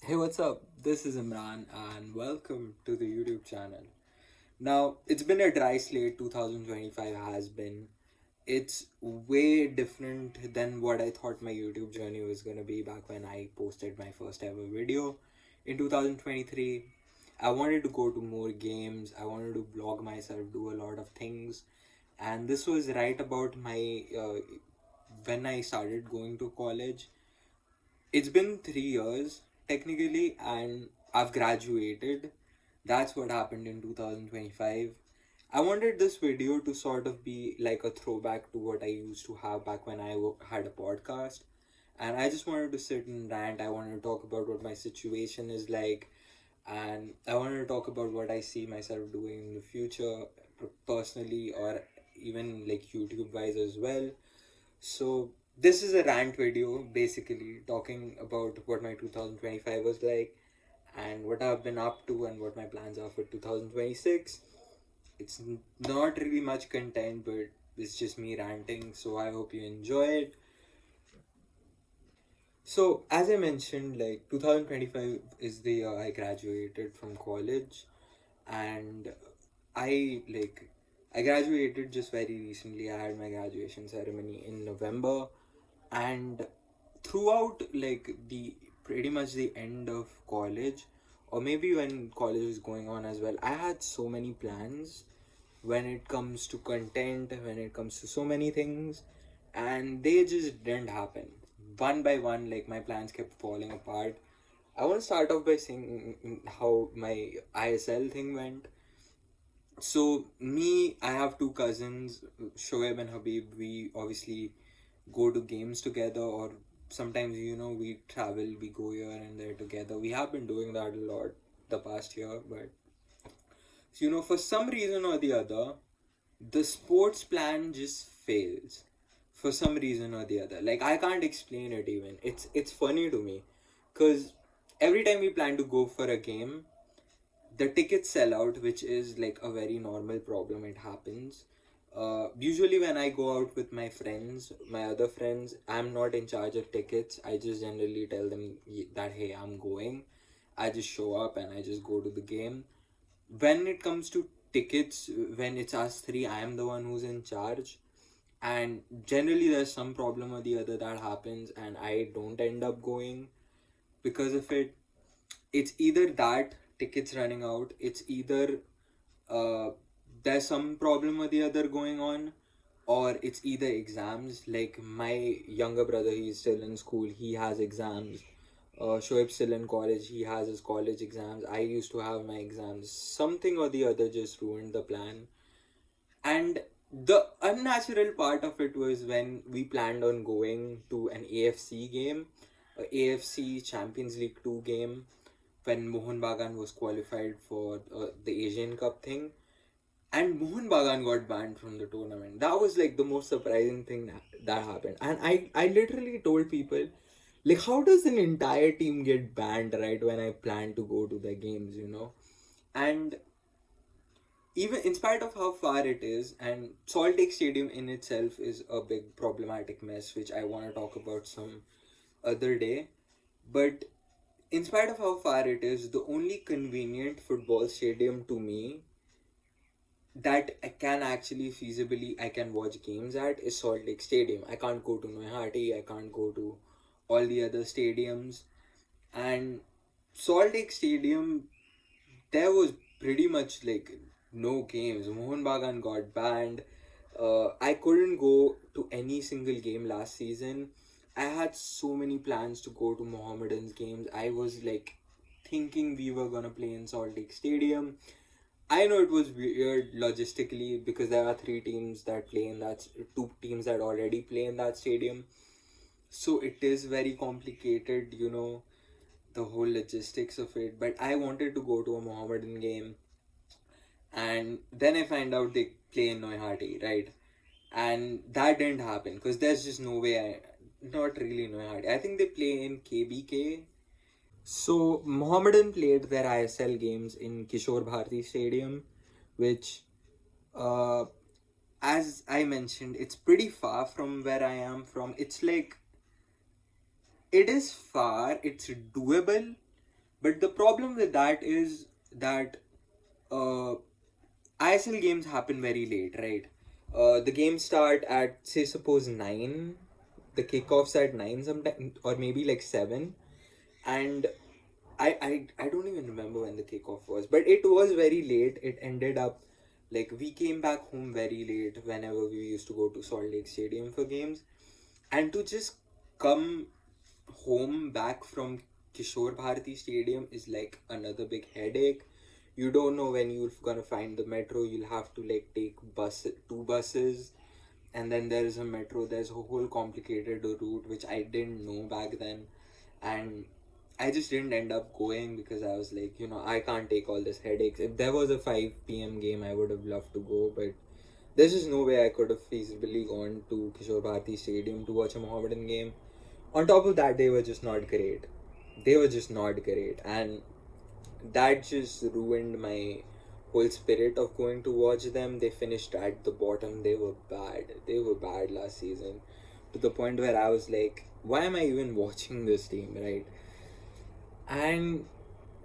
Hey, what's up? This is Imran, and welcome to the YouTube channel. Now, it's been a dry slate, 2025 has been. It's way different than what I thought my YouTube journey was gonna be back when I posted my first ever video in 2023. I wanted to go to more games, I wanted to vlog myself, do a lot of things, and this was right about my when I started going to college. It's been 3 years technically, and I've graduated. That's what happened in 2025. I wanted this video to sort of be like a throwback to what I used to have back when had a podcast. And I just wanted to sit and rant. I wanted to talk about what my situation is like. And I wanted to talk about what I see myself doing in the future, personally, or even like YouTube wise as well. So this is a rant video basically talking about what my 2025 was like and what I've been up to and what my plans are for 2026. It's not really much content, but it's just me ranting, so I hope you enjoy it. So as I mentioned, like 2025 is the year I graduated from college, and I graduated just very recently. I had my graduation ceremony in November, and throughout like the pretty much the end of college, or maybe when college was going on as well, I had so many plans when it comes to content, when it comes to so many things, and they just didn't happen. One by one, like my plans kept falling apart. I want to start off by saying how my ISL thing went. So me, I have two cousins, Shoaib and Habib. We obviously go to games together, or sometimes we travel, we go here and there together. We have been doing that a lot the past year, but for some reason or the other, the sports plan just fails for some reason or the other. Like I can't explain it even. It's funny to me because every time we plan to go for a game, the tickets sell out, which is like a very normal problem. It happens. Usually, when I go out with my friends, my other friends, I'm not in charge of tickets. I just generally tell them that, hey, I'm going. I just show up and I just go to the game. When it comes to tickets, when it's us three, I am the one who's in charge. And generally, there's some problem or the other that happens, and I don't end up going because of it. It's either that tickets running out, it's either uh, there's some problem or the other going on, or it's either exams. Like my younger brother, he's still in school, he has exams. Shoaib's still in college, he has his college exams. I used to have my exams. Something or the other just ruined the plan. And the unnatural part of it was when we planned on going to an AFC game, a AFC Champions League 2 game, when Mohun Bagan was qualified for the Asian Cup thing, and Mohun Bagan got banned from the tournament. That was like the most surprising thing that happened. And I literally told people, like, how does an entire team get banned right when I plan to go to the games? And even in spite of how far it is, and Salt Lake Stadium in itself is a big problematic mess, which I want to talk about some other day. But in spite of how far it is, the only convenient football stadium to me that I can actually feasibly I can watch games at is Salt Lake Stadium. I can't go to Noihati, I can't go to all the other stadiums. And Salt Lake Stadium, there was pretty much like no games. Mohun Bagan got banned. I couldn't go to any single game last season. I had so many plans to go to Mohammedan's games. I was like thinking we were gonna play in Salt Lake Stadium. I know it was weird logistically because there are three teams that play in that, two teams that already play in that stadium. So it is very complicated, the whole logistics of it. But I wanted to go to a Mohammedan game, and then I find out they play in Noihati, right? And that didn't happen because there's just no way not really Noihati. I think they play in KBK. So Mohammedan played their ISL games in Kishore Bharti Stadium, which, uh, as I mentioned, it's pretty far from where I am from. It's like, it is far, it's doable, But the problem with that is that uh, ISL games happen very late, right? The games start at, say, suppose 9. The kickoffs at 9 sometime, or maybe like 7. And I don't even remember when the kickoff was, but it was very late. It ended up like we came back home very late whenever we used to go to Salt Lake Stadium for games. And to just come home back from Kishore Bharati Stadium is like another big headache. You don't know when you're gonna find the metro. You'll have to like take two buses, and then there is a metro. There's a whole complicated route which I didn't know back then, and I just didn't end up going because I was like, I can't take all this headaches. If there was a 5 p.m. game, I would have loved to go, but there's just no way I could have feasibly gone to Kishore Bharati Stadium to watch a Mohammedan game. On top of that, they were just not great. They were just not great, and that just ruined my whole spirit of going to watch them. They finished at the bottom. They were bad. They were bad last season, to the point where I was like, why am I even watching this team, right? And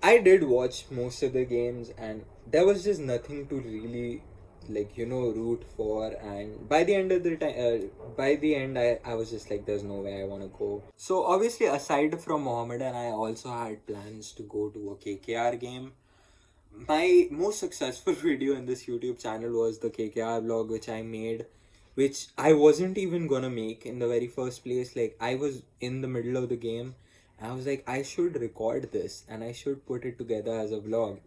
I did watch most of the games, and there was just nothing to really root for. And by the end of the time, by the end, I was just like, there's no way I want to go. So obviously, aside from Mohammedan, I also had plans to go to a KKR game. My most successful video in this YouTube channel was the KKR vlog, which I made, which I wasn't even gonna make in the very first place. Like, I was in the middle of the game, and I was like, I should record this and I should put it together as a vlog.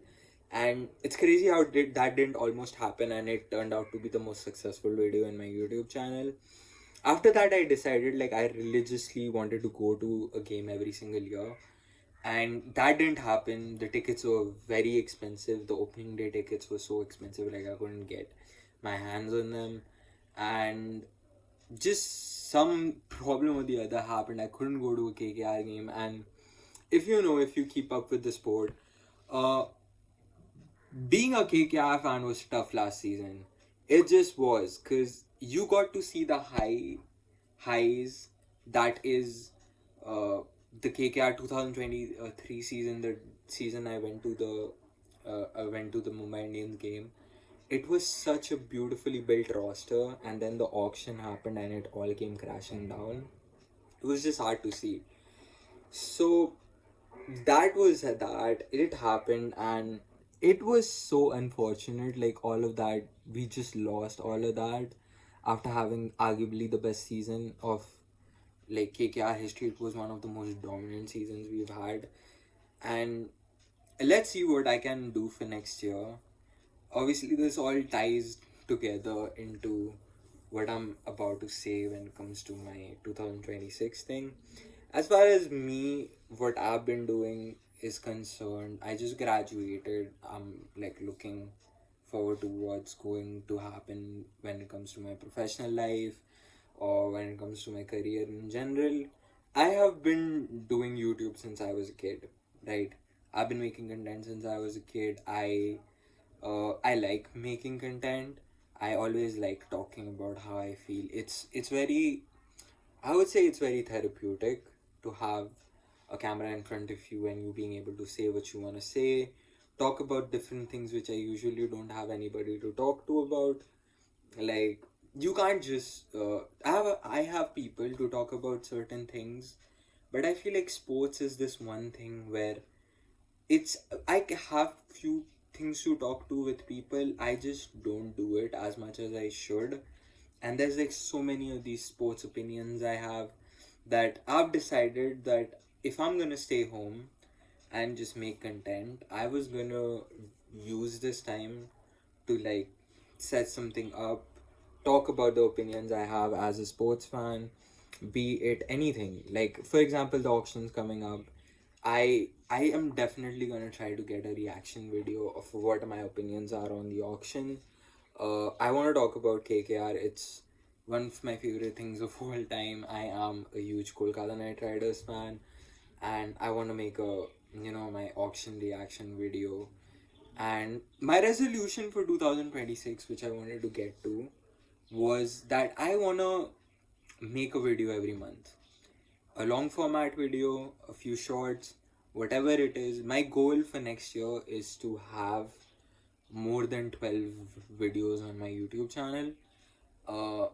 And it's crazy how that didn't almost happen, and it turned out to be the most successful video in my YouTube channel. After that, I decided like I religiously wanted to go to a game every single year, and that didn't happen. The tickets were very expensive. The opening day tickets were so expensive, like I couldn't get my hands on them. And just some problem or the other happened. I couldn't go to a KKR game. And if you keep up with the sport, uh being a KKR fan was tough last season. It just was, because you got to see the highs that is uh, the KKR 2023 season, the season I went to the Mumbai Indians game. It was such a beautifully built roster, and then the auction happened and it all came crashing down. It was just hard to see. So that was that. It happened, and it was so unfortunate. Like, all of that, we just lost all of that after having arguably the best season of like KKR history. It was one of the most dominant seasons we've had, and let's see what I can do for next year. Obviously, this all ties together into what I'm about to say when it comes to my 2026 thing. As far as me, what I've been doing is concerned, I just graduated. I'm like looking forward to what's going to happen when it comes to my professional life or when it comes to my career in general. I have been doing YouTube since I was a kid, right? I've been making content since I was a kid. I like making content. I always like talking about how I feel. It's very, I would say it's very therapeutic to have a camera in front of you and you being able to say what you want to say, talk about different things which I usually don't have anybody to talk to about. Like, you can't just I have people to talk about certain things, but I feel like sports is this one thing where it's I have few things to talk to with people. I just don't do it as much as I should. And there's like so many of these sports opinions I have that I've decided that if I'm gonna stay home and just make content, I was gonna use this time to like set something up, talk about the opinions I have as a sports fan, be it anything. Like, for example, the auction's coming up. I am definitely gonna try to get a reaction video of what my opinions are on the auction. I want to talk about KKR. It's one of my favorite things of all time. I am a huge Kolkata Knight Riders fan, and I want to make a my auction reaction video. And my resolution for 2026, which I wanted to get to, was that I want to make a video every month, a long format video, a few shorts, whatever it is. My goal for next year is to have more than 12 videos on my YouTube channel uh,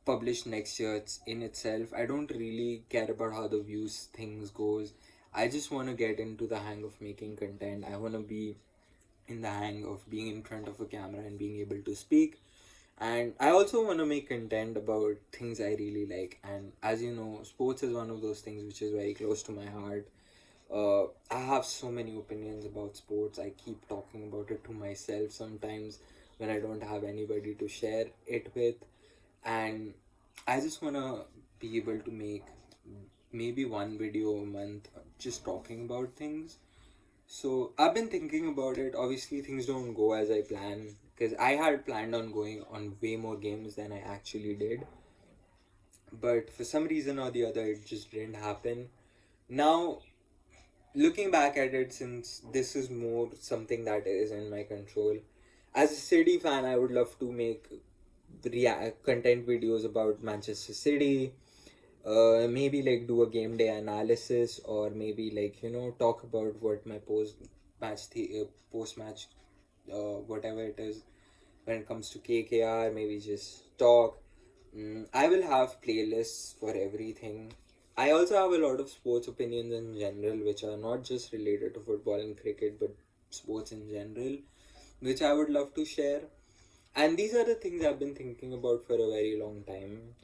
published next year. It's in itself. I don't really care about how the views things goes. I just want to get into the hang of making content. I want to be in the hang of being in front of a camera and being able to speak. And I also want to make content about things I really like. And as you know, sports is one of those things which is very close to my heart. I have so many opinions about sports. I keep talking about it to myself sometimes when I don't have anybody to share it with. And I just want to be able to make maybe one video a month just talking about things. So I've been thinking about it. Obviously, things don't go as I plan because I had planned on going on way more games than I actually did. But for some reason or the other, it just didn't happen. Now, looking back at it, since this is more something that is in my control, as a City fan, I would love to make content videos about Manchester City. Maybe like do a game day analysis, or maybe like talk about what my post match whatever it is when it comes to KKR. Maybe just talk. I will have playlists for everything. I also have a lot of sports opinions in general, which are not just related to football and cricket, but sports in general, which I would love to share. And these are the things I've been thinking about for a very long time.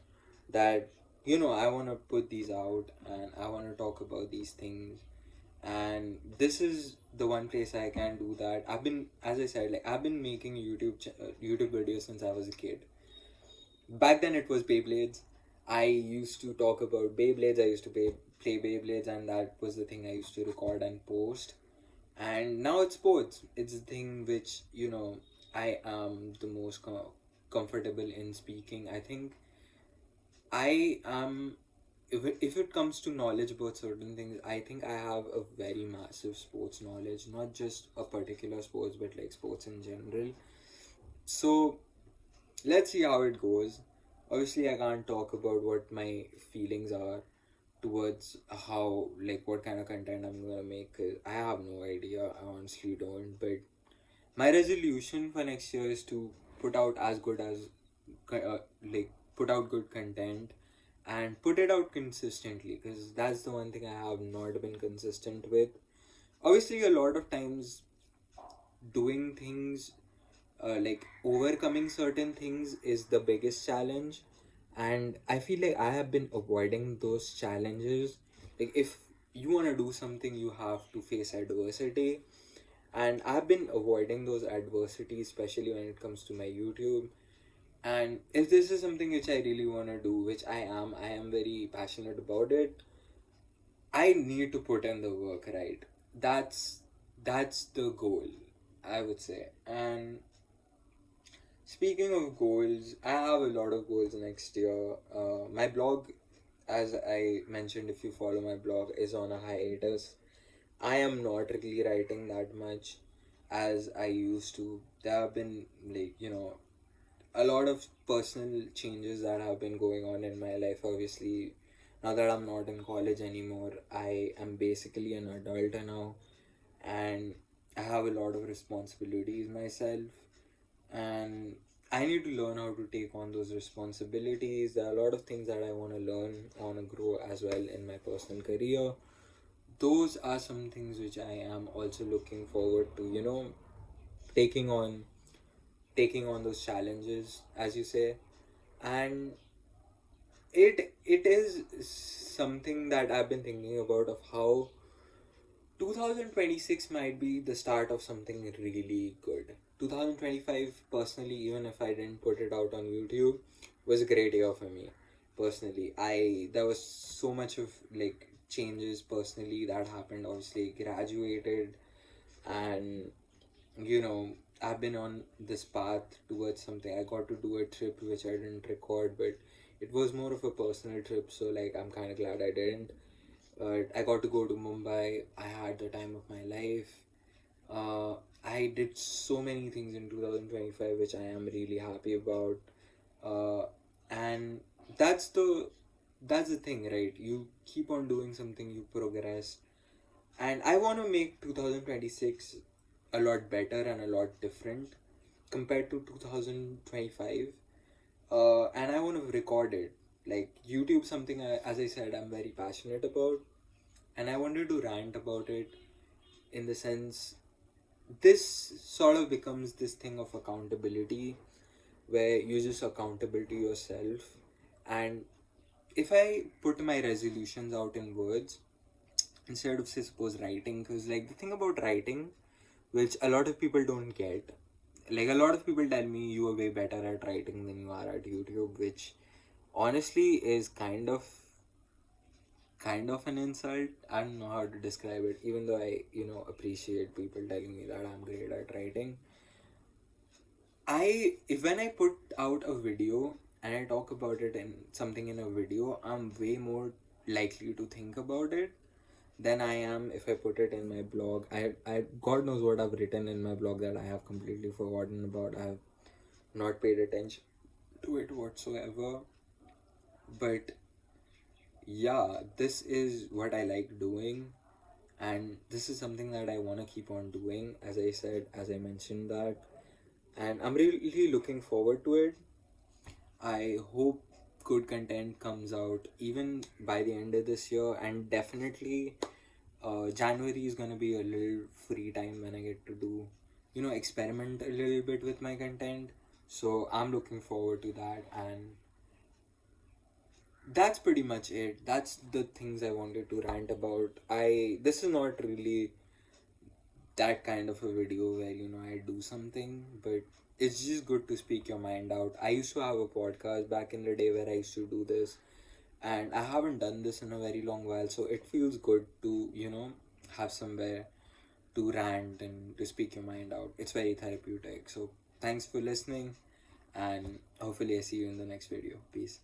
That I want to put these out and I want to talk about these things. And this is the one place I can do that. I've been, as I said, like I've been making YouTube videos since I was a kid. Back then it was Beyblades. I used to talk about Beyblades. I used to play Beyblades, and that was the thing I used to record and post. And now it's sports. It's the thing which I am the most comfortable in speaking. I think I am. If it comes to knowledge about certain things, I think I have a very massive sports knowledge, not just a particular sports, but like sports in general. So let's see how it goes. Obviously, I can't talk about what my feelings are towards how, like, what kind of content I'm gonna make. 'Cause I have no idea. I honestly don't. But my resolution for next year is to put out as good as, like, put out good content and put it out consistently, because that's the one thing I have not been consistent with. Obviously, a lot of times doing things, like overcoming certain things is the biggest challenge, and I feel like I have been avoiding those challenges. Like, if you want to do something, you have to face adversity, and I've been avoiding those adversities, especially when it comes to my YouTube. And if this is something which I really want to do, which I am very passionate about it, I need to put in the work, right? That's the goal, I would say. And speaking of goals, I have a lot of goals next year. My blog, as I mentioned, if you follow my blog, is on a hiatus. I am not really writing that much as I used to. There have been, like, a lot of personal changes that have been going on in my life. Obviously, now that I'm not in college anymore, I am basically an adult now, and I have a lot of responsibilities myself, and I need to learn how to take on those responsibilities. There are a lot of things that I want to learn, I want to grow as well in my personal career. Those are some things which I am also looking forward to, taking on taking on those challenges, as you say. And it is something that I've been thinking about, of how 2026 might be the start of something really good. 2025, personally, even if I didn't put it out on YouTube, was a great year for me. Personally, I there was so much of, like, changes personally that happened. Obviously, graduated, and you know I've been on this path towards something. I got to do a trip which I didn't record, but it was more of a personal trip, so like I'm kind of glad I didn't. But I got to go to Mumbai. I had the time of my life. uh, I did so many things in 2025 which I am really happy about. And that's the that's the thing, right? You keep on doing something, you progress, And I want to make 2026 a lot better and a lot different compared to 2025. And I want to record it. Like YouTube, something as I said, I'm very passionate about, and I wanted to rant about it in the sense this sort of becomes this thing of accountability where you just accountable to yourself. And if I put my resolutions out in words instead of say suppose writing, because like the thing about writing, which a lot of people don't get, like a lot of people tell me you are way better at writing than you are at YouTube, which honestly is kind of an insult. I don't know how to describe it, even though I appreciate people telling me that I'm great at writing. If when I put out a video and I talk about it in something in a video, I'm way more likely to think about it than I am if I put it in my blog. I God knows what I've written in my blog that I have completely forgotten about. I have not paid attention to it whatsoever. But yeah, this is what I like doing, and this is something that I want to keep on doing, as I said, as I mentioned that, and I'm really looking forward to it. I hope good content comes out even by the end of this year, and definitely January is gonna be a little free time when I get to do, experiment a little bit with my content. So I'm looking forward to that, and that's pretty much it. That's the things I wanted to rant about. This is not really that kind of a video where I do something, but it's just good to speak your mind out. I used to have a podcast back in the day where I used to do this, and I haven't done this in a very long while, so it feels good to have somewhere to rant and to speak your mind out. It's very therapeutic. So thanks for listening, and hopefully I see you in the next video. Peace.